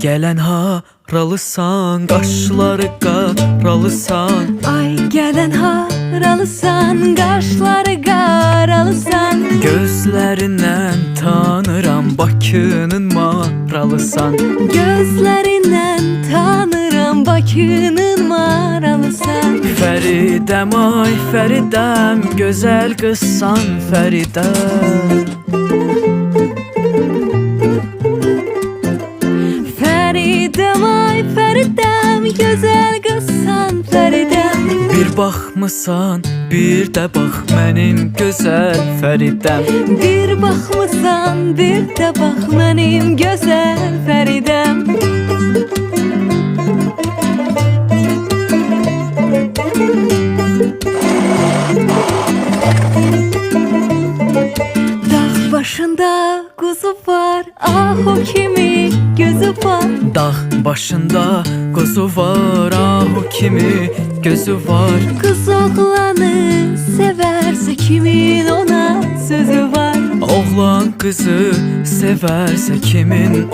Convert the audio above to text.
Gələn haralısan, qaşları qaralısan. Ay gələn haralısan, qaşları qaralısan. Gözlərindən tanıram, Bakının maralısan. Gözlərindən tanıram, Bakının maralısan. Fəridəm, ay Fəridəm, gözəl qızsan Fəridəm. Fəridəm, ay Fəridəm, gözəl qızsan Fəridəm. Bir baxmısan, bir də bax mənim gözəl Fəridəm. Bir baxmısan, bir də bax mənim gözəl Fəridəm. Dağ başında quzu var, ah o kimi gözü var. Dağ başında quzu var, ah o kimi gözü var. Qız oğlanı sevərsə kimin ona sözü var. Oğlan qızı sevərsə kimin